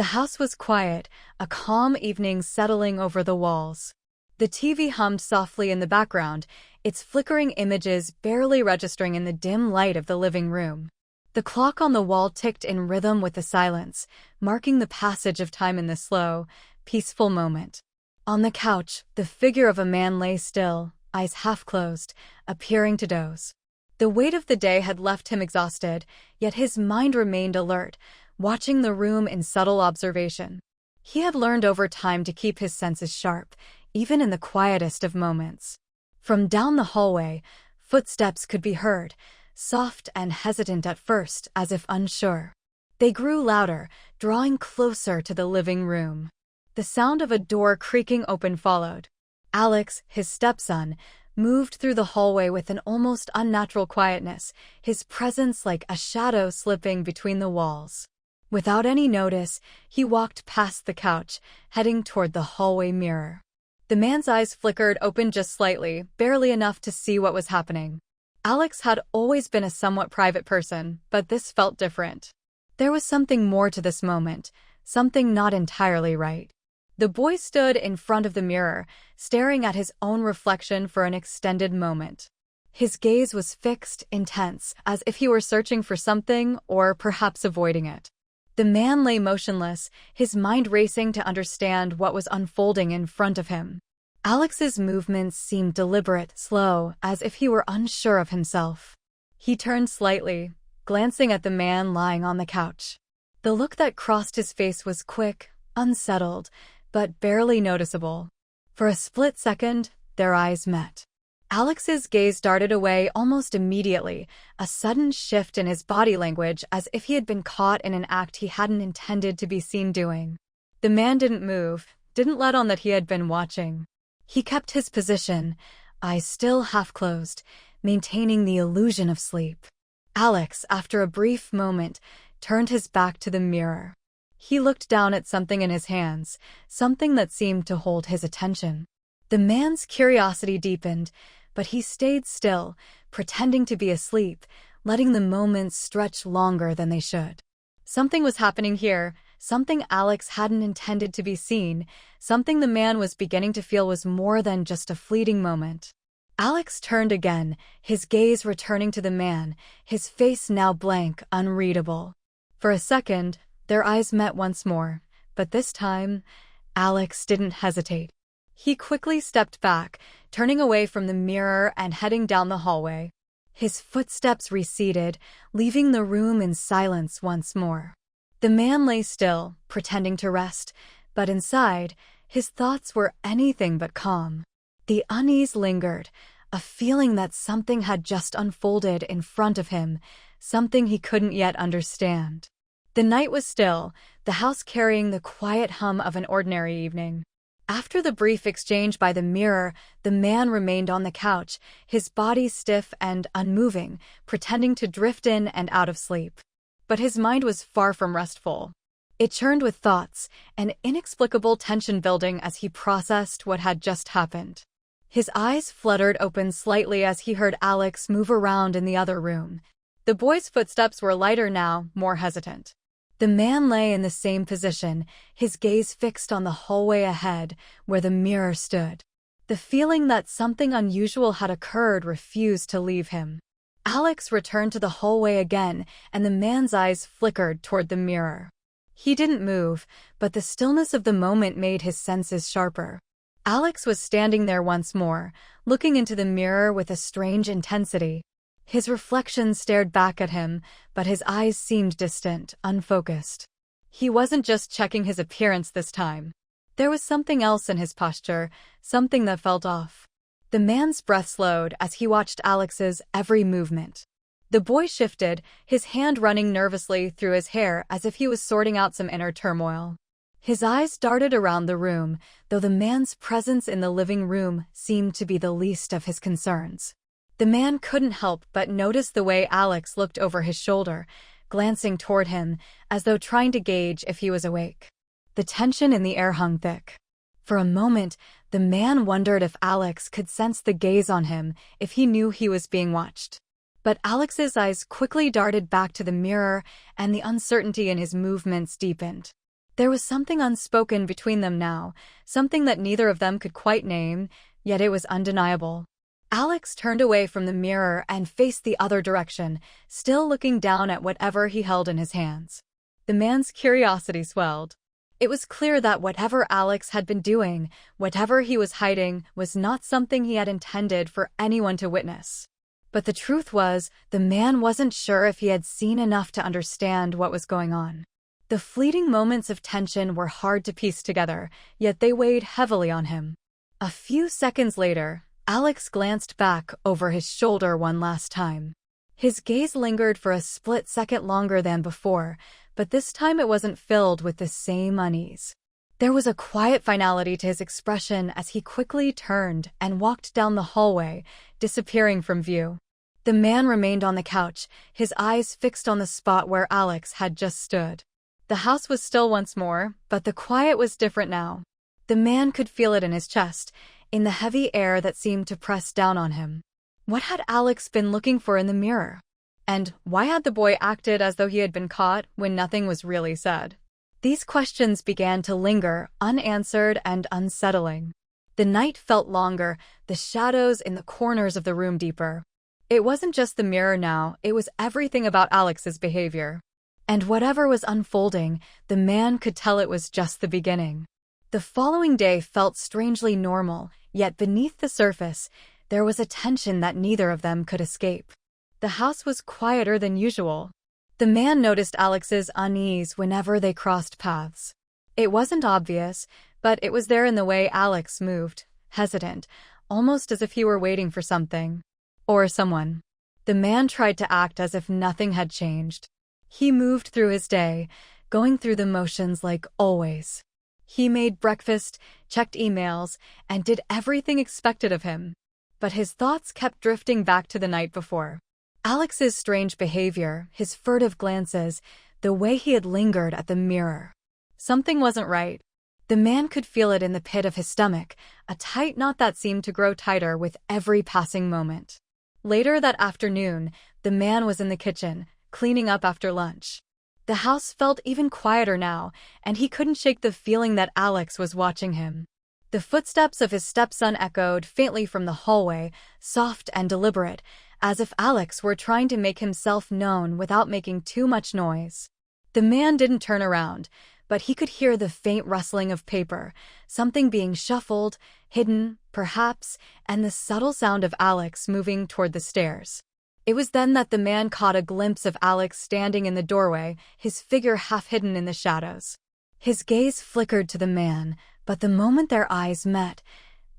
The house was quiet, a calm evening settling over the walls. The TV hummed softly in the background, its flickering images barely registering in the dim light of the living room. The clock on the wall ticked in rhythm with the silence, marking the passage of time in the slow, peaceful moment. On the couch, the figure of a man lay still, eyes half closed, appearing to doze. The weight of the day had left him exhausted, yet his mind remained alert, watching the room in subtle observation. He had learned over time to keep his senses sharp, even in the quietest of moments. From down the hallway, footsteps could be heard, soft and hesitant at first, as if unsure. They grew louder, drawing closer to the living room. The sound of a door creaking open followed. Alex, his stepson, moved through the hallway with an almost unnatural quietness, his presence like a shadow slipping between the walls. Without any notice, he walked past the couch, heading toward the hallway mirror. The man's eyes flickered open just slightly, barely enough to see what was happening. Alex had always been a somewhat private person, but this felt different. There was something more to this moment, something not entirely right. The boy stood in front of the mirror, staring at his own reflection for an extended moment. His gaze was fixed, intense, as if he were searching for something or perhaps avoiding it. The man lay motionless, his mind racing to understand what was unfolding in front of him. Alex's movements seemed deliberate, slow, as if he were unsure of himself. He turned slightly, glancing at the man lying on the couch. The look that crossed his face was quick, unsettled, but barely noticeable. For a split second, their eyes met. Alex's gaze darted away almost immediately, a sudden shift in his body language as if he had been caught in an act he hadn't intended to be seen doing. The man didn't move, didn't let on that he had been watching. He kept his position, eyes still half closed, maintaining the illusion of sleep. Alex, after a brief moment, turned his back to the mirror. He looked down at something in his hands, something that seemed to hold his attention. The man's curiosity deepened, but he stayed still, pretending to be asleep, letting the moments stretch longer than they should. Something was happening here, something Alex hadn't intended to be seen, something the man was beginning to feel was more than just a fleeting moment. Alex turned again, his gaze returning to the man, his face now blank, unreadable. For a second, their eyes met once more, but this time, Alex didn't hesitate. He quickly stepped back, turning away from the mirror and heading down the hallway. His footsteps receded, leaving the room in silence once more. The man lay still, pretending to rest, but inside, his thoughts were anything but calm. The unease lingered, a feeling that something had just unfolded in front of him, something he couldn't yet understand. The night was still, the house carrying the quiet hum of an ordinary evening. After the brief exchange by the mirror, the man remained on the couch, his body stiff and unmoving, pretending to drift in and out of sleep. But his mind was far from restful. It churned with thoughts, an inexplicable tension building as he processed what had just happened. His eyes fluttered open slightly as he heard Alex move around in the other room. The boy's footsteps were lighter now, more hesitant. The man lay in the same position, his gaze fixed on the hallway ahead, where the mirror stood. The feeling that something unusual had occurred refused to leave him. Alex returned to the hallway again, and the man's eyes flickered toward the mirror. He didn't move, but the stillness of the moment made his senses sharper. Alex was standing there once more, looking into the mirror with a strange intensity. His reflection stared back at him, but his eyes seemed distant, unfocused. He wasn't just checking his appearance this time. There was something else in his posture, something that felt off. The man's breath slowed as he watched Alex's every movement. The boy shifted, his hand running nervously through his hair as if he was sorting out some inner turmoil. His eyes darted around the room, though the man's presence in the living room seemed to be the least of his concerns. The man couldn't help but notice the way Alex looked over his shoulder, glancing toward him, as though trying to gauge if he was awake. The tension in the air hung thick. For a moment, the man wondered if Alex could sense the gaze on him, if he knew he was being watched. But Alex's eyes quickly darted back to the mirror, and the uncertainty in his movements deepened. There was something unspoken between them now, something that neither of them could quite name, yet it was undeniable. Alex turned away from the mirror and faced the other direction, still looking down at whatever he held in his hands. The man's curiosity swelled. It was clear that whatever Alex had been doing, whatever he was hiding, was not something he had intended for anyone to witness. But the truth was, the man wasn't sure if he had seen enough to understand what was going on. The fleeting moments of tension were hard to piece together, yet they weighed heavily on him. A few seconds later, Alex glanced back over his shoulder one last time. His gaze lingered for a split second longer than before, but this time it wasn't filled with the same unease. There was a quiet finality to his expression as he quickly turned and walked down the hallway, disappearing from view. The man remained on the couch, his eyes fixed on the spot where Alex had just stood. The house was still once more, but the quiet was different now. The man could feel it in his chest, in the heavy air that seemed to press down on him. What had Alex been looking for in the mirror? And why had the boy acted as though he had been caught when nothing was really said? These questions began to linger, unanswered and unsettling. The night felt longer, the shadows in the corners of the room deeper. It wasn't just the mirror now, it was everything about Alex's behavior. And whatever was unfolding, the man could tell it was just the beginning. The following day felt strangely normal, yet beneath the surface, there was a tension that neither of them could escape. The house was quieter than usual. The man noticed Alex's unease whenever they crossed paths. It wasn't obvious, but it was there in the way Alex moved, hesitant, almost as if he were waiting for something. Or someone. The man tried to act as if nothing had changed. He moved through his day, going through the motions like always. He made breakfast, checked emails, and did everything expected of him. But his thoughts kept drifting back to the night before. Alex's strange behavior, his furtive glances, the way he had lingered at the mirror. Something wasn't right. The man could feel it in the pit of his stomach, a tight knot that seemed to grow tighter with every passing moment. Later that afternoon, the man was in the kitchen, cleaning up after lunch. The house felt even quieter now, and he couldn't shake the feeling that Alex was watching him. The footsteps of his stepson echoed faintly from the hallway, soft and deliberate, as if Alex were trying to make himself known without making too much noise. The man didn't turn around, but he could hear the faint rustling of paper, something being shuffled, hidden, perhaps, and the subtle sound of Alex moving toward the stairs. It was then that the man caught a glimpse of Alex standing in the doorway, his figure half hidden in the shadows. His gaze flickered to the man, but the moment their eyes met,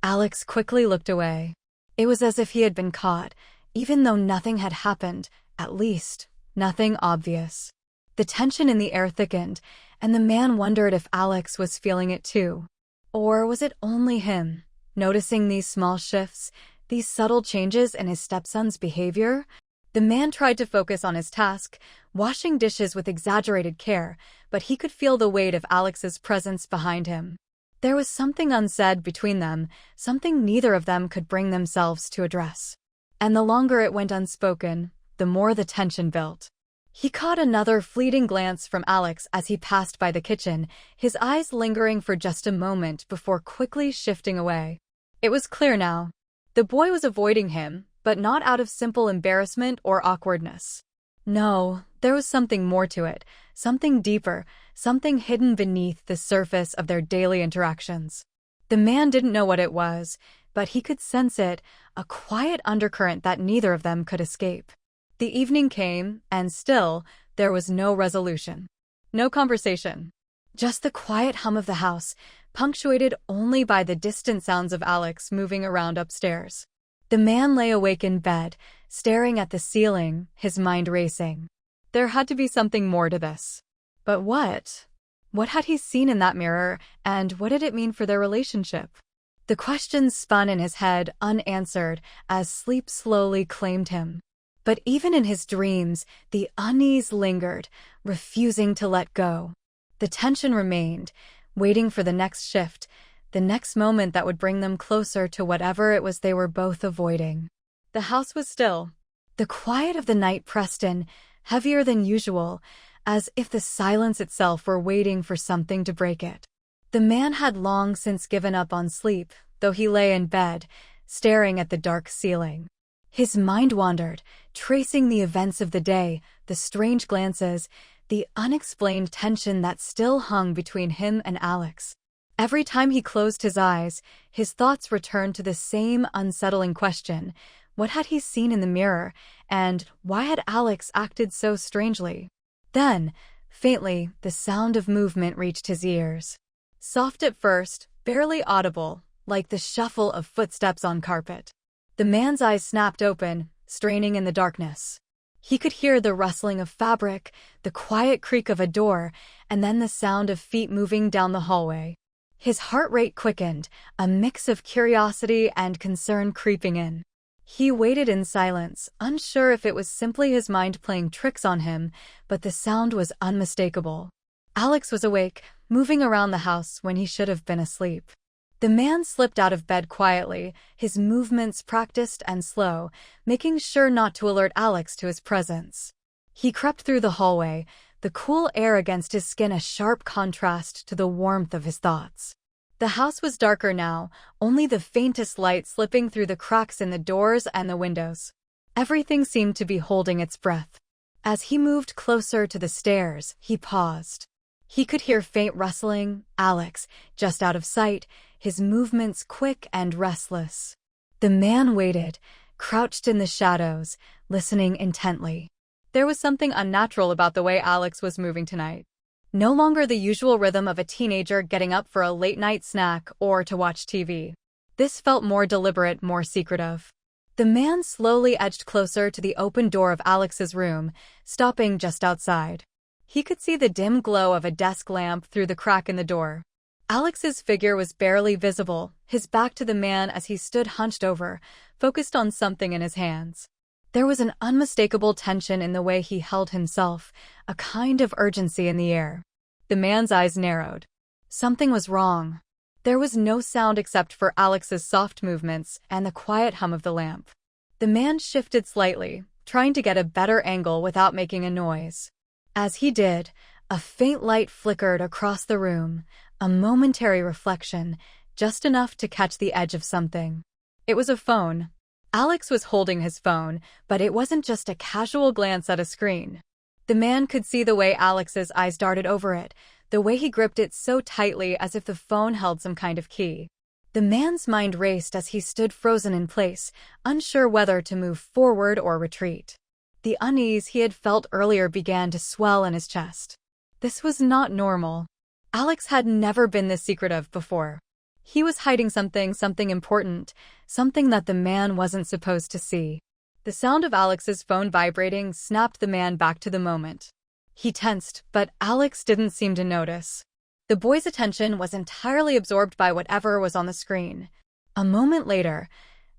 Alex quickly looked away. It was as if he had been caught, even though nothing had happened, at least, nothing obvious. The tension in the air thickened, and the man wondered if Alex was feeling it too. Or was it only him, noticing these small shifts, these subtle changes in his stepson's behavior? The man tried to focus on his task, washing dishes with exaggerated care, but he could feel the weight of Alex's presence behind him. There was something unsaid between them, something neither of them could bring themselves to address. And the longer it went unspoken, the more the tension built. He caught another fleeting glance from Alex as he passed by the kitchen, his eyes lingering for just a moment before quickly shifting away. It was clear now. The boy was avoiding him, but not out of simple embarrassment or awkwardness. No, there was something more to it, something deeper, something hidden beneath the surface of their daily interactions. The man didn't know what it was, but he could sense it, a quiet undercurrent that neither of them could escape. The evening came, and still, there was no resolution. No conversation. Just the quiet hum of the house, punctuated only by the distant sounds of Alex moving around upstairs. The man lay awake in bed, staring at the ceiling, his mind racing. There had to be something more to this. But what? What had he seen in that mirror, and what did it mean for their relationship? The questions spun in his head unanswered as sleep slowly claimed him. But even in his dreams, the unease lingered, refusing to let go. The tension remained, waiting for the next shift, the next moment that would bring them closer to whatever it was they were both avoiding. The house was still. The quiet of the night pressed in, heavier than usual, as if the silence itself were waiting for something to break it. The man had long since given up on sleep, though he lay in bed, staring at the dark ceiling. His mind wandered, tracing the events of the day, the strange glances, the unexplained tension that still hung between him and Alex. Every time he closed his eyes, his thoughts returned to the same unsettling question: what had he seen in the mirror, and why had Alex acted so strangely? Then, faintly, the sound of movement reached his ears. Soft at first, barely audible, like the shuffle of footsteps on carpet. The man's eyes snapped open, straining in the darkness. He could hear the rustling of fabric, the quiet creak of a door, and then the sound of feet moving down the hallway. His heart rate quickened, a mix of curiosity and concern creeping in. He waited in silence, unsure if it was simply his mind playing tricks on him, but the sound was unmistakable. Alex was awake, moving around the house when he should have been asleep. The man slipped out of bed quietly, his movements practiced and slow, making sure not to alert Alex to his presence. He crept through the hallway, the cool air against his skin a sharp contrast to the warmth of his thoughts. The house was darker now, only the faintest light slipping through the cracks in the doors and the windows. Everything seemed to be holding its breath. As he moved closer to the stairs, he paused. He could hear faint rustling, Alex, just out of sight, his movements quick and restless. The man waited, crouched in the shadows, listening intently. There was something unnatural about the way Alex was moving tonight. No longer the usual rhythm of a teenager getting up for a late-night snack or to watch TV. This felt more deliberate, more secretive. The man slowly edged closer to the open door of Alex's room, stopping just outside. He could see the dim glow of a desk lamp through the crack in the door. Alex's figure was barely visible, his back to the man as he stood hunched over, focused on something in his hands. There was an unmistakable tension in the way he held himself, a kind of urgency in the air. The man's eyes narrowed. Something was wrong. There was no sound except for Alex's soft movements and the quiet hum of the lamp. The man shifted slightly, trying to get a better angle without making a noise. As he did, a faint light flickered across the room, a momentary reflection, just enough to catch the edge of something. It was a phone. Alex was holding his phone, but it wasn't just a casual glance at a screen. The man could see the way Alex's eyes darted over it, the way he gripped it so tightly as if the phone held some kind of key. The man's mind raced as he stood frozen in place, unsure whether to move forward or retreat. The unease he had felt earlier began to swell in his chest. This was not normal. Alex had never been this secretive before. He was hiding something important, something that the man wasn't supposed to see. The sound of Alex's phone vibrating snapped the man back to the moment. He tensed, but Alex didn't seem to notice. The boy's attention was entirely absorbed by whatever was on the screen. A moment later,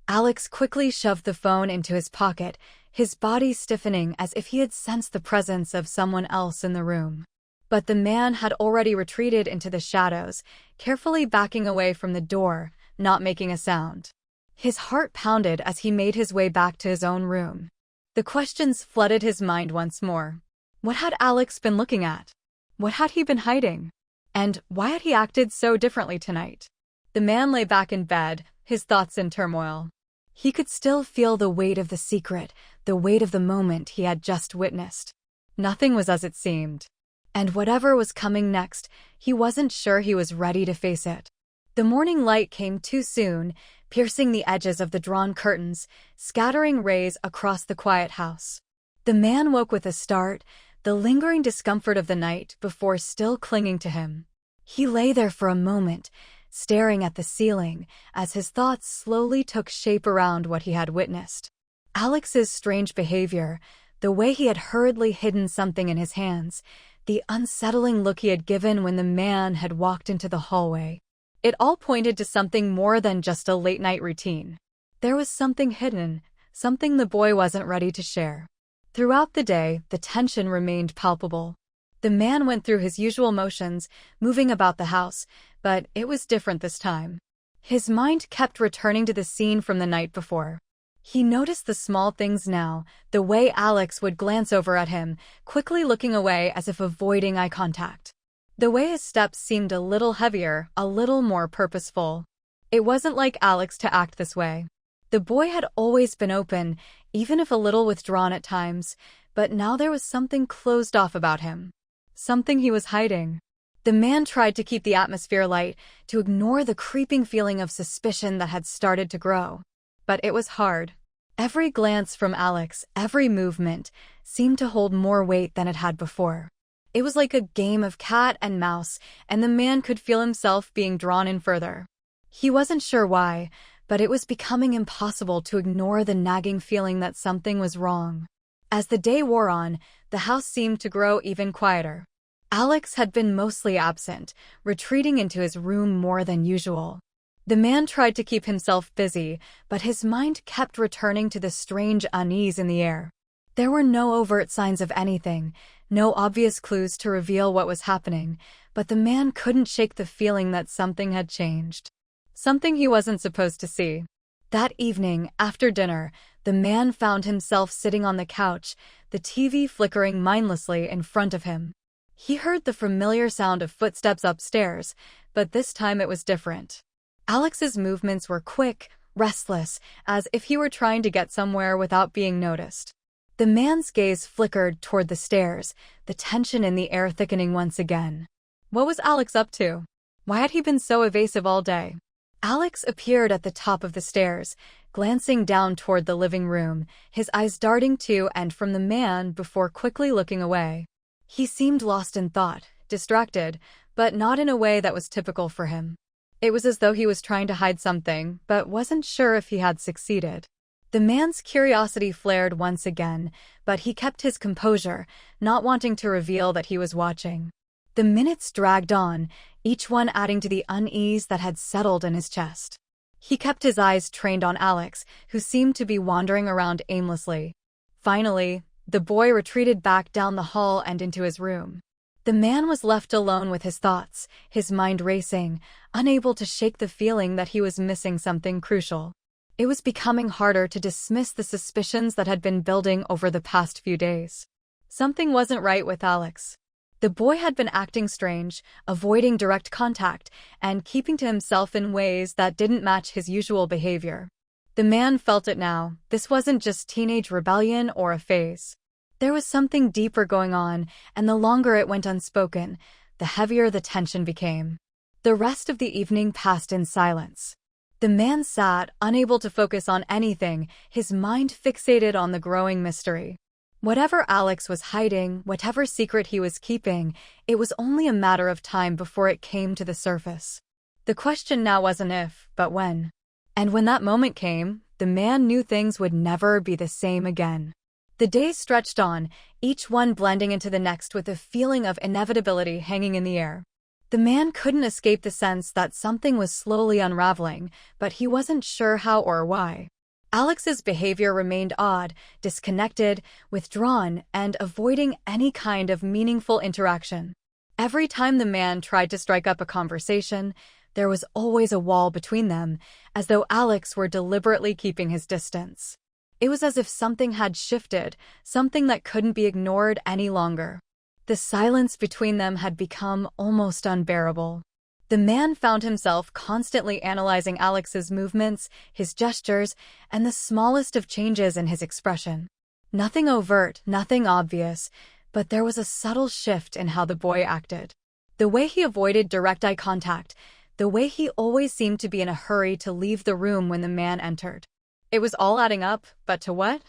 Alex quickly shoved the phone into his pocket, his body stiffening as if he had sensed the presence of someone else in the room. But the man had already retreated into the shadows, carefully backing away from the door, not making a sound. His heart pounded as he made his way back to his own room. The questions flooded his mind once more. What had Alex been looking at? What had he been hiding? And why had he acted so differently tonight? The man lay back in bed, his thoughts in turmoil. He could still feel the weight of the secret, the weight of the moment he had just witnessed. Nothing was as it seemed. And whatever was coming next, he wasn't sure he was ready to face it. The morning light came too soon, piercing the edges of the drawn curtains, scattering rays across the quiet house. The man woke with a start, the lingering discomfort of the night before still clinging to him. He lay there for a moment, staring at the ceiling, as his thoughts slowly took shape around what he had witnessed. Alex's strange behavior, the way he had hurriedly hidden something in his hands, the unsettling look he had given when the man had walked into the hallway. It all pointed to something more than just a late-night routine. There was something hidden, something the boy wasn't ready to share. Throughout the day, the tension remained palpable. The man went through his usual motions, moving about the house, but it was different this time. His mind kept returning to the scene from the night before. He noticed the small things now, the way Alex would glance over at him, quickly looking away as if avoiding eye contact. The way his steps seemed a little heavier, a little more purposeful. It wasn't like Alex to act this way. The boy had always been open, even if a little withdrawn at times, but now there was something closed off about him. Something he was hiding. The man tried to keep the atmosphere light, to ignore the creeping feeling of suspicion that had started to grow. But it was hard. Every glance from Alex, every movement, seemed to hold more weight than it had before. It was like a game of cat and mouse, and the man could feel himself being drawn in further. He wasn't sure why, but it was becoming impossible to ignore the nagging feeling that something was wrong. As the day wore on, the house seemed to grow even quieter. Alex had been mostly absent, retreating into his room more than usual. The man tried to keep himself busy, but his mind kept returning to the strange unease in the air. There were no overt signs of anything, no obvious clues to reveal what was happening, but the man couldn't shake the feeling that something had changed. Something he wasn't supposed to see. That evening, after dinner, the man found himself sitting on the couch, the TV flickering mindlessly in front of him. He heard the familiar sound of footsteps upstairs, but this time it was different. Alex's movements were quick, restless, as if he were trying to get somewhere without being noticed. The man's gaze flickered toward the stairs, the tension in the air thickening once again. What was Alex up to? Why had he been so evasive all day? Alex appeared at the top of the stairs, glancing down toward the living room, his eyes darting to and from the man before quickly looking away. He seemed lost in thought, distracted, but not in a way that was typical for him. It was as though he was trying to hide something, but wasn't sure if he had succeeded. The man's curiosity flared once again, but he kept his composure, not wanting to reveal that he was watching. The minutes dragged on, each one adding to the unease that had settled in his chest. He kept his eyes trained on Alex, who seemed to be wandering around aimlessly. Finally, the boy retreated back down the hall and into his room. The man was left alone with his thoughts, his mind racing, unable to shake the feeling that he was missing something crucial. It was becoming harder to dismiss the suspicions that had been building over the past few days. Something wasn't right with Alex. The boy had been acting strange, avoiding direct contact, and keeping to himself in ways that didn't match his usual behavior. The man felt it now. This wasn't just teenage rebellion or a phase. There was something deeper going on, and the longer it went unspoken, the heavier the tension became. The rest of the evening passed in silence. The man sat, unable to focus on anything, his mind fixated on the growing mystery. Whatever Alex was hiding, whatever secret he was keeping, it was only a matter of time before it came to the surface. The question now wasn't if, but when. And when that moment came, the man knew things would never be the same again. The days stretched on, each one blending into the next with a feeling of inevitability hanging in the air. The man couldn't escape the sense that something was slowly unraveling, but he wasn't sure how or why. Alex's behavior remained odd, disconnected, withdrawn, and avoiding any kind of meaningful interaction. Every time the man tried to strike up a conversation, there was always a wall between them, as though Alex were deliberately keeping his distance. It was as if something had shifted, something that couldn't be ignored any longer. The silence between them had become almost unbearable. The man found himself constantly analyzing Alex's movements, his gestures, and the smallest of changes in his expression. Nothing overt, nothing obvious, but there was a subtle shift in how the boy acted. The way he avoided direct eye contact, the way he always seemed to be in a hurry to leave the room when the man entered. It was all adding up, but to what?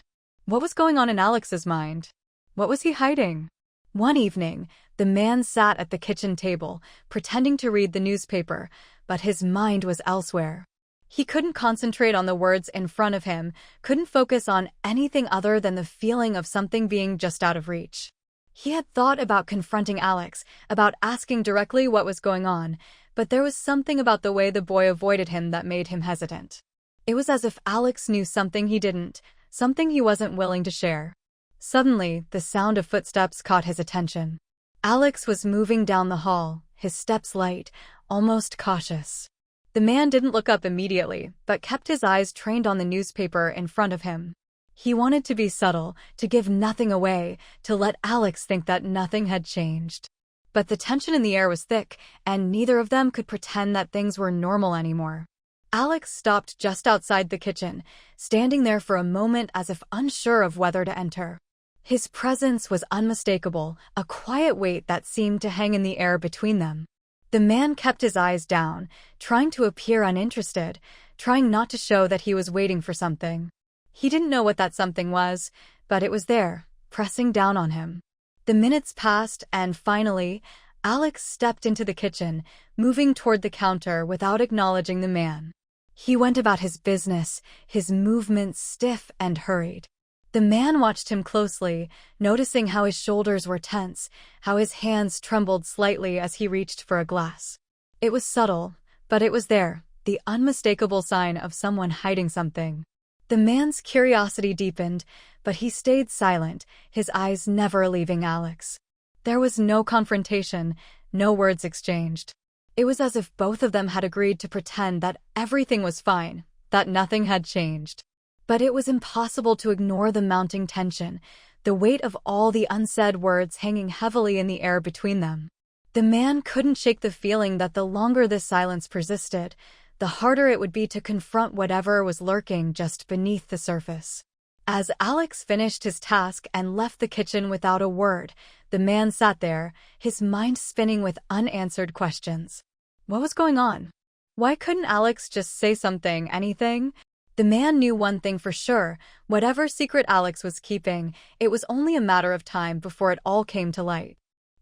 What was going on in Alex's mind? What was he hiding? One evening, the man sat at the kitchen table, pretending to read the newspaper, but his mind was elsewhere. He couldn't concentrate on the words in front of him, couldn't focus on anything other than the feeling of something being just out of reach. He had thought about confronting Alex, about asking directly what was going on, but there was something about the way the boy avoided him that made him hesitant. It was as if Alex knew something he didn't, something he wasn't willing to share. Suddenly, the sound of footsteps caught his attention. Alex was moving down the hall, his steps light, almost cautious. The man didn't look up immediately, but kept his eyes trained on the newspaper in front of him. He wanted to be subtle, to give nothing away, to let Alex think that nothing had changed. But the tension in the air was thick, and neither of them could pretend that things were normal anymore. Alex stopped just outside the kitchen, standing there for a moment as if unsure of whether to enter. His presence was unmistakable, a quiet weight that seemed to hang in the air between them. The man kept his eyes down, trying to appear uninterested, trying not to show that he was waiting for something. He didn't know what that something was, but it was there, pressing down on him. The minutes passed, and finally, Alex stepped into the kitchen, moving toward the counter without acknowledging the man. He went about his business, his movements stiff and hurried. The man watched him closely, noticing how his shoulders were tense, how his hands trembled slightly as he reached for a glass. It was subtle, but it was there, the unmistakable sign of someone hiding something. The man's curiosity deepened, but he stayed silent, his eyes never leaving Alex. There was no confrontation, no words exchanged. It was as if both of them had agreed to pretend that everything was fine, that nothing had changed. But it was impossible to ignore the mounting tension, the weight of all the unsaid words hanging heavily in the air between them. The man couldn't shake the feeling that the longer this silence persisted, the harder it would be to confront whatever was lurking just beneath the surface. As Alex finished his task and left the kitchen without a word, the man sat there, his mind spinning with unanswered questions. What was going on? Why couldn't Alex just say something, anything? The man knew one thing for sure: whatever secret Alex was keeping, it was only a matter of time before it all came to light.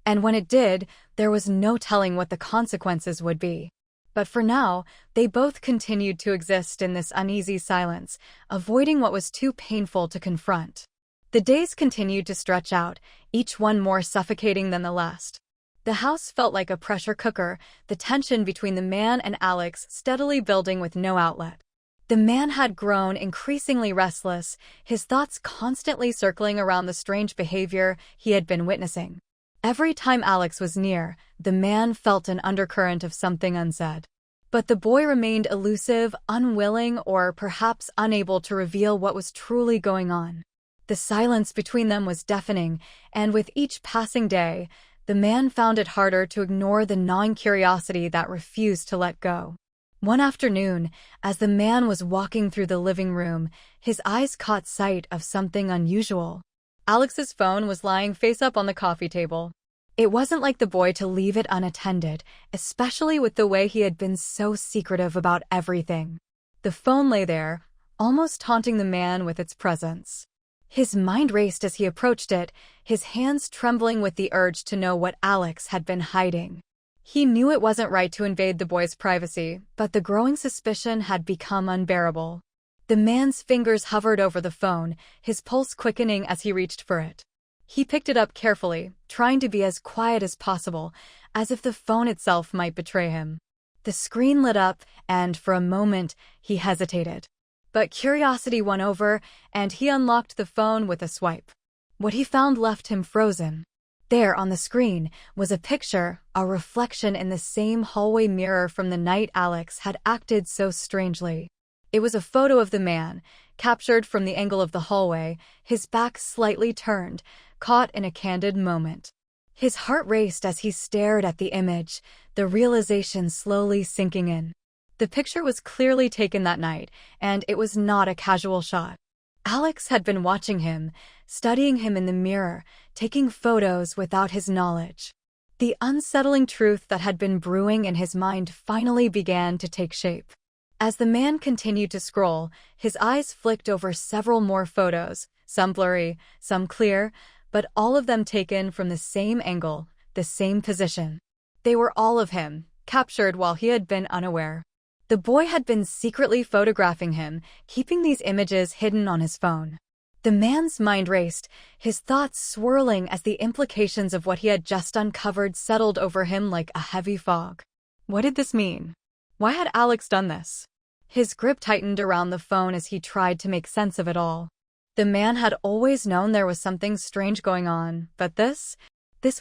And when it did, there was no telling what the consequences would be. But for now, they both continued to exist in this uneasy silence, avoiding what was too painful to confront. The days continued to stretch out, each one more suffocating than the last. The house felt like a pressure cooker, the tension between the man and Alex steadily building with no outlet. The man had grown increasingly restless, his thoughts constantly circling around the strange behavior he had been witnessing. Every time Alex was near, the man felt an undercurrent of something unsaid. But the boy remained elusive, unwilling, or perhaps unable to reveal what was truly going on. The silence between them was deafening, and with each passing day, the man found it harder to ignore the gnawing curiosity that refused to let go. One afternoon, as the man was walking through the living room, his eyes caught sight of something unusual. Alex's phone was lying face up on the coffee table. It wasn't like the boy to leave it unattended, especially with the way he had been so secretive about everything. The phone lay there, almost taunting the man with its presence. His mind raced as he approached it, his hands trembling with the urge to know what Alex had been hiding. He knew it wasn't right to invade the boy's privacy, but the growing suspicion had become unbearable. The man's fingers hovered over the phone, his pulse quickening as he reached for it. He picked it up carefully, trying to be as quiet as possible, as if the phone itself might betray him. The screen lit up, and for a moment, he hesitated. But curiosity won over, and he unlocked the phone with a swipe. What he found left him frozen. There on the screen was a picture, a reflection in the same hallway mirror from the night Alex had acted so strangely. It was a photo of the man, captured from the angle of the hallway, his back slightly turned, caught in a candid moment. His heart raced as he stared at the image, the realization slowly sinking in. The picture was clearly taken that night, and it was not a casual shot. Alex had been watching him, studying him in the mirror, taking photos without his knowledge. The unsettling truth that had been brewing in his mind finally began to take shape. As the man continued to scroll, his eyes flicked over several more photos, some blurry, some clear, but all of them taken from the same angle, the same position. They were all of him, captured while he had been unaware. The boy had been secretly photographing him, keeping these images hidden on his phone. The man's mind raced, his thoughts swirling as the implications of what he had just uncovered settled over him like a heavy fog. What did this mean? Why had Alex done this? His grip tightened around the phone as he tried to make sense of it all. The man had always known there was something strange going on, but this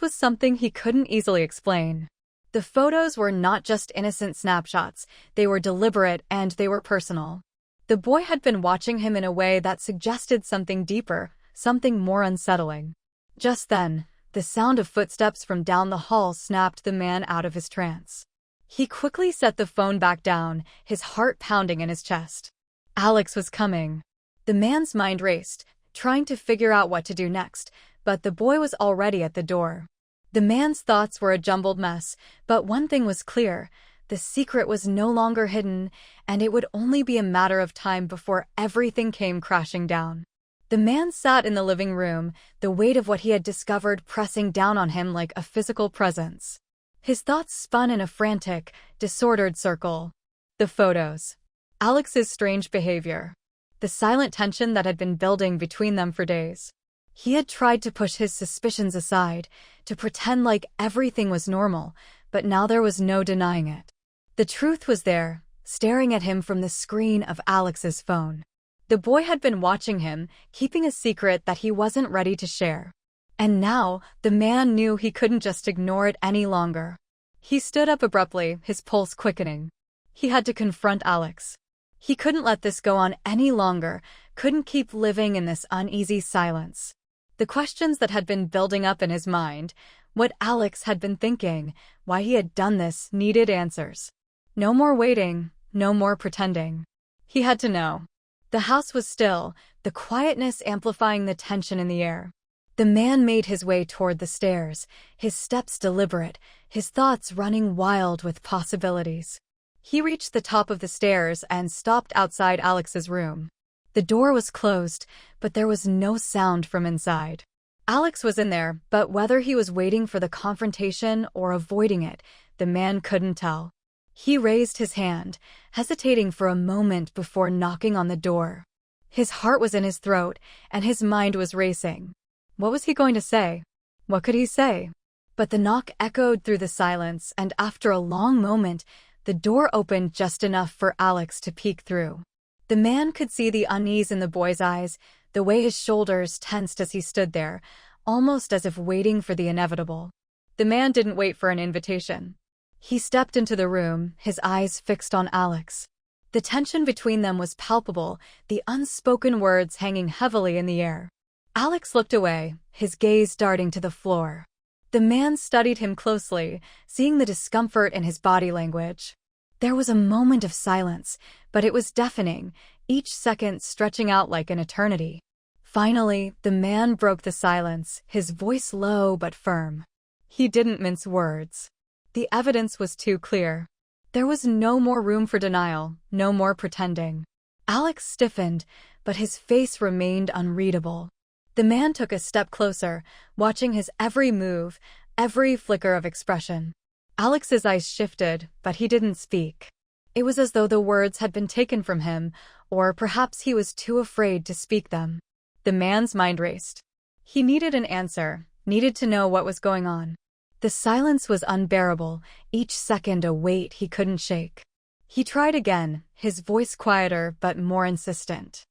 was something he couldn't easily explain. The photos were not just innocent snapshots, they were deliberate and they were personal. The boy had been watching him in a way that suggested something deeper, something more unsettling. Just then, the sound of footsteps from down the hall snapped the man out of his trance. He quickly set the phone back down, his heart pounding in his chest. Alex was coming. The man's mind raced, trying to figure out what to do next, but the boy was already at the door. The man's thoughts were a jumbled mess, but one thing was clear: the secret was no longer hidden, and it would only be a matter of time before everything came crashing down. The man sat in the living room, the weight of what he had discovered pressing down on him like a physical presence. His thoughts spun in a frantic, disordered circle. The photos. Alex's strange behavior. The silent tension that had been building between them for days. He had tried to push his suspicions aside, to pretend like everything was normal, but now there was no denying it. The truth was there, staring at him from the screen of Alex's phone. The boy had been watching him, keeping a secret that he wasn't ready to share. And now, the man knew he couldn't just ignore it any longer. He stood up abruptly, his pulse quickening. He had to confront Alex. He couldn't let this go on any longer, couldn't keep living in this uneasy silence. The questions that had been building up in his mind, what Alex had been thinking, why he had done this, needed answers. No more waiting, no more pretending. He had to know. The house was still, the quietness amplifying the tension in the air. The man made his way toward the stairs, his steps deliberate, his thoughts running wild with possibilities. He reached the top of the stairs and stopped outside Alex's room. The door was closed, but there was no sound from inside. Alex was in there, but whether he was waiting for the confrontation or avoiding it, the man couldn't tell. He raised his hand, hesitating for a moment before knocking on the door. His heart was in his throat, and his mind was racing. What was he going to say? What could he say? But the knock echoed through the silence, and after a long moment, the door opened just enough for Alex to peek through. The man could see the unease in the boy's eyes, the way his shoulders tensed as he stood there, almost as if waiting for the inevitable. The man didn't wait for an invitation. He stepped into the room, his eyes fixed on Alex. The tension between them was palpable, the unspoken words hanging heavily in the air. Alex looked away, his gaze darting to the floor. The man studied him closely, seeing the discomfort in his body language. There was a moment of silence, but it was deafening, each second stretching out like an eternity. Finally, the man broke the silence, his voice low but firm. He didn't mince words. The evidence was too clear. There was no more room for denial, no more pretending. Alex stiffened, but his face remained unreadable. The man took a step closer, watching his every move, every flicker of expression. Alex's eyes shifted, but he didn't speak. It was as though the words had been taken from him, or perhaps he was too afraid to speak them. The man's mind raced. He needed an answer, needed to know what was going on. The silence was unbearable, each second a weight he couldn't shake. He tried again, his voice quieter but more insistent.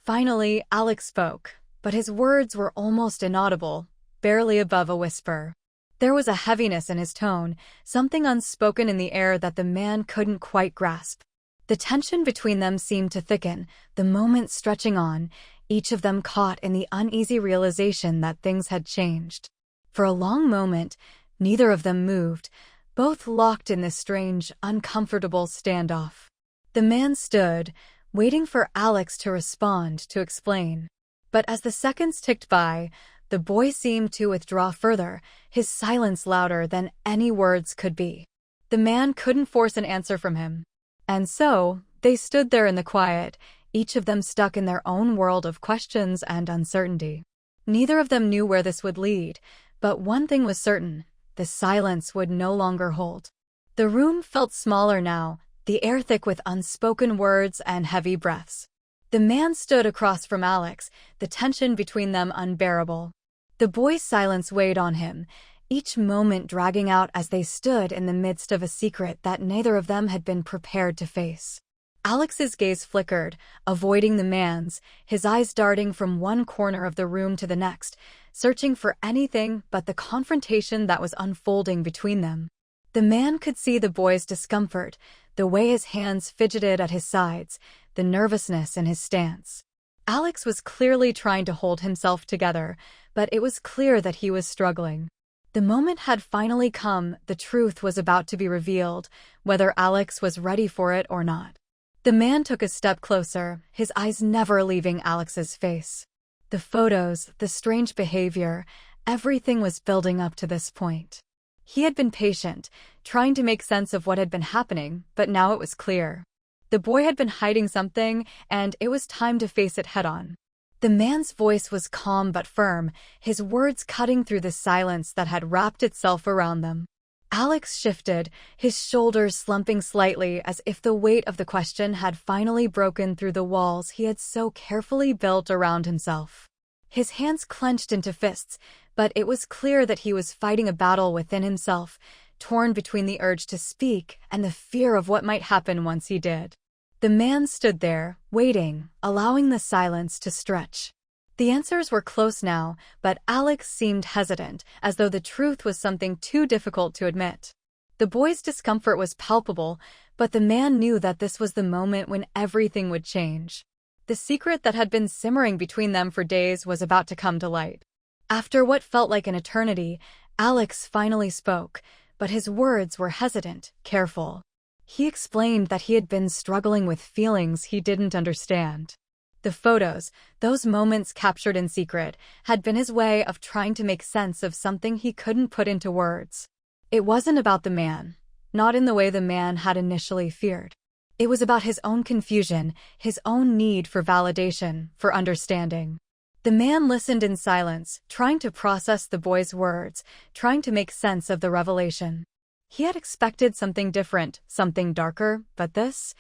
Finally, Alex spoke, but his words were almost inaudible, barely above a whisper. There was a heaviness in his tone, something unspoken in the air that the man couldn't quite grasp. The tension between them seemed to thicken, the moment stretching on, each of them caught in the uneasy realization that things had changed. For a long moment, neither of them moved, both locked in this strange, uncomfortable standoff. The man stood, waiting for Alex to respond, to explain. But as the seconds ticked by, the boy seemed to withdraw further, his silence louder than any words could be. The man couldn't force an answer from him. And so, they stood there in the quiet, each of them stuck in their own world of questions and uncertainty. Neither of them knew where this would lead, but one thing was certain: the silence would no longer hold. The room felt smaller now, the air thick with unspoken words and heavy breaths. The man stood across from Alex, the tension between them unbearable. The boy's silence weighed on him, each moment dragging out as they stood in the midst of a secret that neither of them had been prepared to face. Alex's gaze flickered, avoiding the man's, his eyes darting from one corner of the room to the next, searching for anything but the confrontation that was unfolding between them. The man could see the boy's discomfort, the way his hands fidgeted at his sides, the nervousness in his stance. Alex was clearly trying to hold himself together, but it was clear that he was struggling. The moment had finally come. The truth was about to be revealed, whether Alex was ready for it or not. The man took a step closer, his eyes never leaving Alex's face. The photos, the strange behavior, everything was building up to this point. He had been patient, trying to make sense of what had been happening, but now it was clear. The boy had been hiding something, and it was time to face it head-on. The man's voice was calm but firm, his words cutting through the silence that had wrapped itself around them. Alex shifted, his shoulders slumping slightly as if the weight of the question had finally broken through the walls he had so carefully built around himself. His hands clenched into fists, but it was clear that he was fighting a battle within himself, torn between the urge to speak and the fear of what might happen once he did. The man stood there, waiting, allowing the silence to stretch. The answers were close now, but Alex seemed hesitant, as though the truth was something too difficult to admit. The boy's discomfort was palpable, but the man knew that this was the moment when everything would change. The secret that had been simmering between them for days was about to come to light. After what felt like an eternity, Alex finally spoke, but his words were hesitant, careful. He explained that he had been struggling with feelings he didn't understand. The photos, those moments captured in secret, had been his way of trying to make sense of something he couldn't put into words. It wasn't about the man, not in the way the man had initially feared. It was about his own confusion, his own need for validation, for understanding. The man listened in silence, trying to process the boy's words, trying to make sense of the revelation. He had expected something different, something darker, but this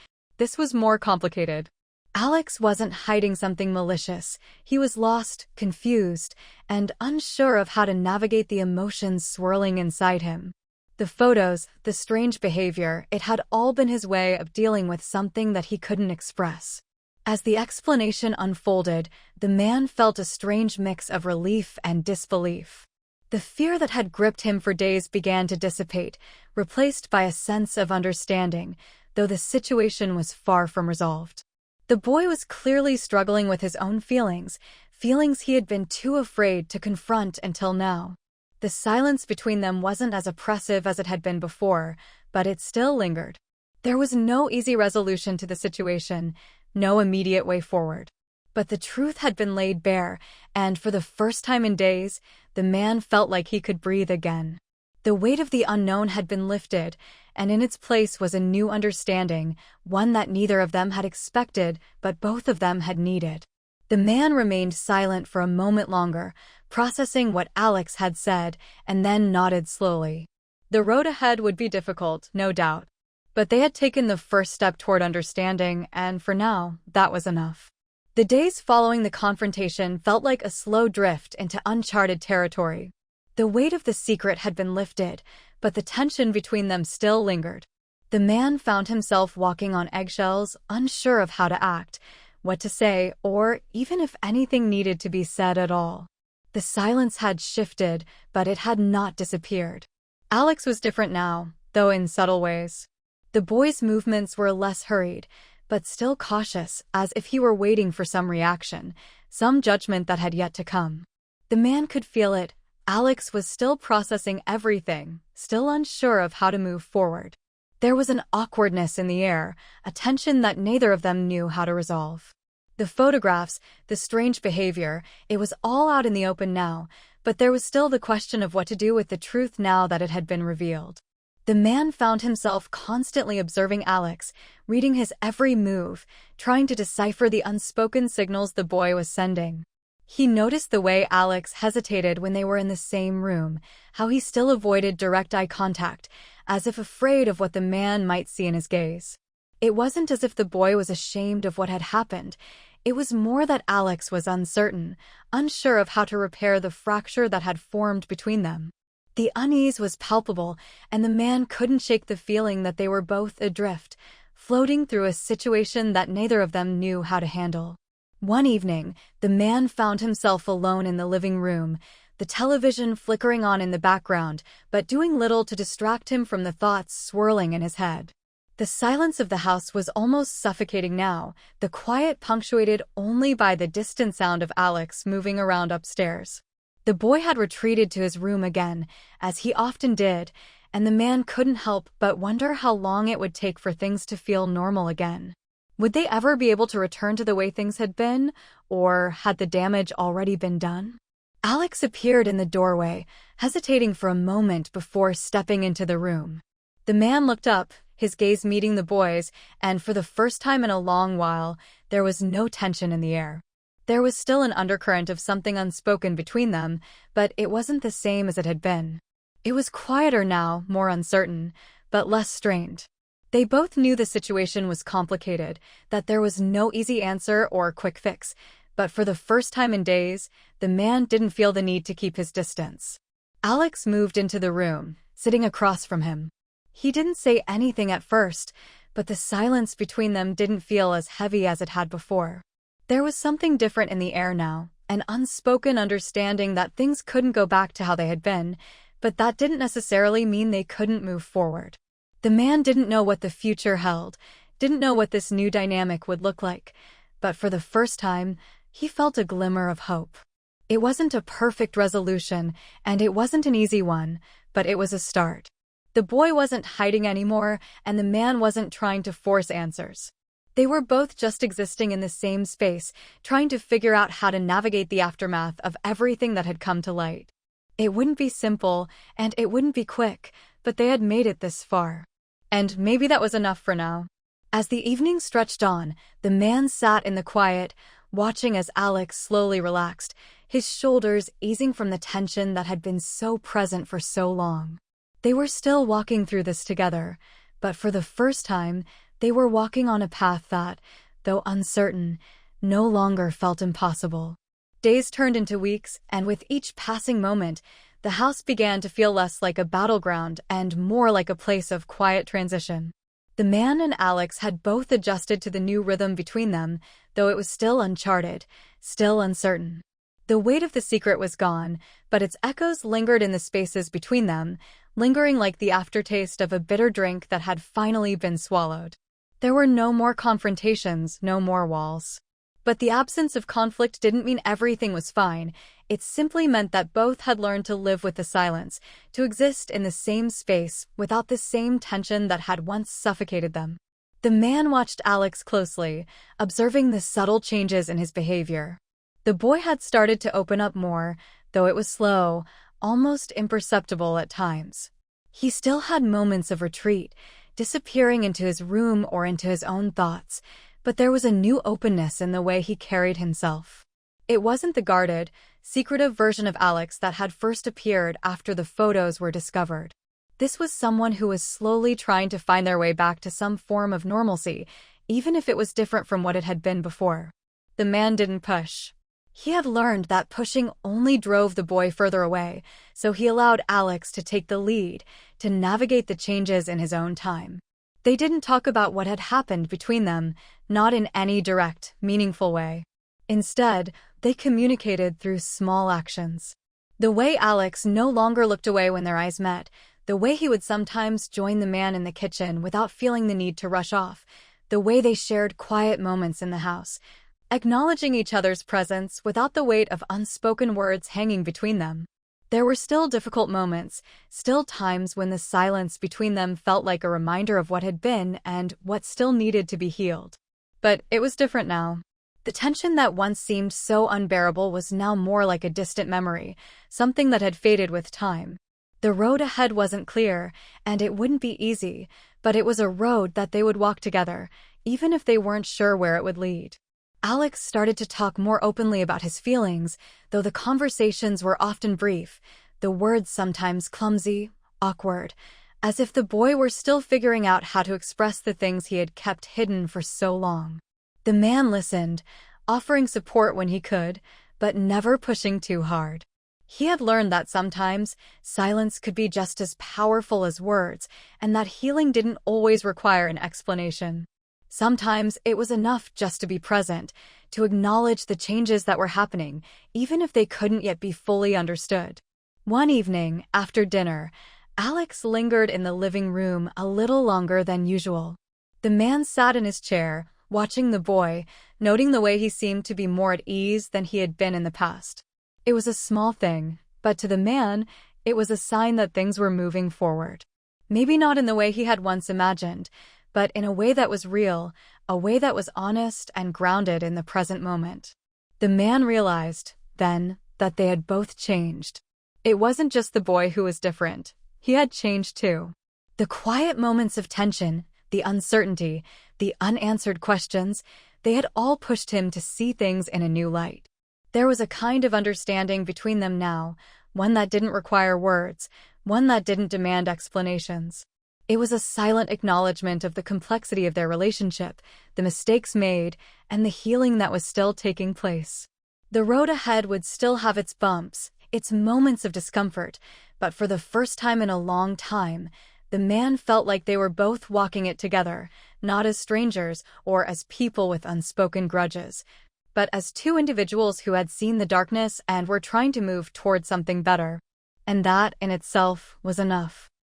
was more complicated. Alex wasn't hiding something malicious. He was lost, confused, and unsure of how to navigate the emotions swirling inside him. The photos, the strange behavior, it had all been his way of dealing with something that he couldn't express. As the explanation unfolded, the man felt a strange mix of relief and disbelief. The fear that had gripped him for days began to dissipate, replaced by a sense of understanding, though the situation was far from resolved. The boy was clearly struggling with his own feelings he had been too afraid to confront until now. The silence between them wasn't as oppressive as it had been before, but it still lingered. There was no easy resolution to the situation, no immediate way forward. But the truth had been laid bare, and for the first time in days, the man felt like he could breathe again. The weight of the unknown had been lifted, and in its place was a new understanding, one that neither of them had expected, but both of them had needed. The man remained silent for a moment longer, processing what Alex had said, and then nodded slowly. The road ahead would be difficult, no doubt. But they had taken the first step toward understanding, and for now, that was enough. The days following the confrontation felt like a slow drift into uncharted territory. The weight of the secret had been lifted, but the tension between them still lingered. The man found himself walking on eggshells, unsure of how to act, what to say, or even if anything needed to be said at all. The silence had shifted, but it had not disappeared. Alex was different now, though in subtle ways. The boy's movements were less hurried, but still cautious, as if he were waiting for some reaction, some judgment that had yet to come. The man could feel it. Alex was still processing everything, still unsure of how to move forward. There was an awkwardness in the air, a tension that neither of them knew how to resolve. The photographs, the strange behavior, it was all out in the open now, but there was still the question of what to do with the truth now that it had been revealed. The man found himself constantly observing Alex, reading his every move, trying to decipher the unspoken signals the boy was sending. He noticed the way Alex hesitated when they were in the same room, how he still avoided direct eye contact, as if afraid of what the man might see in his gaze. It wasn't as if the boy was ashamed of what had happened. It was more that Alex was uncertain, unsure of how to repair the fracture that had formed between them. The unease was palpable, and the man couldn't shake the feeling that they were both adrift, floating through a situation that neither of them knew how to handle. One evening, the man found himself alone in the living room, the television flickering on in the background, but doing little to distract him from the thoughts swirling in his head. The silence of the house was almost suffocating now, the quiet punctuated only by the distant sound of Alex moving around upstairs. The boy had retreated to his room again, as he often did, and the man couldn't help but wonder how long it would take for things to feel normal again. Would they ever be able to return to the way things had been, or had the damage already been done? Alex appeared in the doorway, hesitating for a moment before stepping into the room. The man looked up, his gaze meeting the boy's, and for the first time in a long while, there was no tension in the air. There was still an undercurrent of something unspoken between them, but it wasn't the same as it had been. It was quieter now, more uncertain, but less strained. They both knew the situation was complicated, that there was no easy answer or quick fix, but for the first time in days, the man didn't feel the need to keep his distance. Alex moved into the room, sitting across from him. He didn't say anything at first, but the silence between them didn't feel as heavy as it had before. There was something different in the air now, an unspoken understanding that things couldn't go back to how they had been, but that didn't necessarily mean they couldn't move forward. The man didn't know what the future held, didn't know what this new dynamic would look like, but for the first time, he felt a glimmer of hope. It wasn't a perfect resolution, and it wasn't an easy one, but it was a start. The boy wasn't hiding anymore, and the man wasn't trying to force answers. They were both just existing in the same space, trying to figure out how to navigate the aftermath of everything that had come to light. It wouldn't be simple, and it wouldn't be quick, but they had made it this far. And maybe that was enough for now. As the evening stretched on, the man sat in the quiet, watching as Alex slowly relaxed, his shoulders easing from the tension that had been so present for so long. They were still walking through this together, but for the first time, they were walking on a path that, though uncertain, no longer felt impossible. Days turned into weeks, and with each passing moment, the house began to feel less like a battleground and more like a place of quiet transition. The man and Alex had both adjusted to the new rhythm between them, though it was still uncharted, still uncertain. The weight of the secret was gone, but its echoes lingered in the spaces between them, lingering like the aftertaste of a bitter drink that had finally been swallowed. There were no more confrontations, no more walls. But the absence of conflict didn't mean everything was fine. It simply meant that both had learned to live with the silence, to exist in the same space without the same tension that had once suffocated them. The man watched Alex closely, observing the subtle changes in his behavior. The boy had started to open up more, though it was slow, almost imperceptible at times. He still had moments of retreat, disappearing into his room or into his own thoughts, but there was a new openness in the way he carried himself. It wasn't the guarded, secretive version of Alex that had first appeared after the photos were discovered. This was someone who was slowly trying to find their way back to some form of normalcy, even if it was different from what it had been before. The man didn't push. He had learned that pushing only drove the boy further away, so he allowed Alex to take the lead, to navigate the changes in his own time. They didn't talk about what had happened between them, not in any direct, meaningful way. Instead, they communicated through small actions. The way Alex no longer looked away when their eyes met, the way he would sometimes join the man in the kitchen without feeling the need to rush off, the way they shared quiet moments in the house, acknowledging each other's presence without the weight of unspoken words hanging between them. There were still difficult moments, still times when the silence between them felt like a reminder of what had been and what still needed to be healed. But it was different now. The tension that once seemed so unbearable was now more like a distant memory, something that had faded with time. The road ahead wasn't clear, and it wouldn't be easy, but it was a road that they would walk together, even if they weren't sure where it would lead. Alex started to talk more openly about his feelings, though the conversations were often brief, the words sometimes clumsy, awkward, as if the boy were still figuring out how to express the things he had kept hidden for so long. The man listened, offering support when he could, but never pushing too hard. He had learned that sometimes silence could be just as powerful as words, and that healing didn't always require an explanation. Sometimes it was enough just to be present, to acknowledge the changes that were happening, even if they couldn't yet be fully understood. One evening, after dinner, Alex lingered in the living room a little longer than usual. The man sat in his chair, watching the boy, noting the way he seemed to be more at ease than he had been in the past. It was a small thing, but to the man, it was a sign that things were moving forward. Maybe not in the way he had once imagined, but in a way that was real, a way that was honest and grounded in the present moment. The man realized, then, that they had both changed. It wasn't just the boy who was different. He had changed too. The quiet moments of tension, the uncertainty, the unanswered questions, they had all pushed him to see things in a new light. There was a kind of understanding between them now, one that didn't require words, one that didn't demand explanations. It was a silent acknowledgement of the complexity of their relationship, the mistakes made, and the healing that was still taking place. The road ahead would still have its bumps, its moments of discomfort, but for the first time in a long time, the man felt like they were both walking it together, not as strangers or as people with unspoken grudges, but as two individuals who had seen the darkness and were trying to move toward something better. And that, in itself, was enough.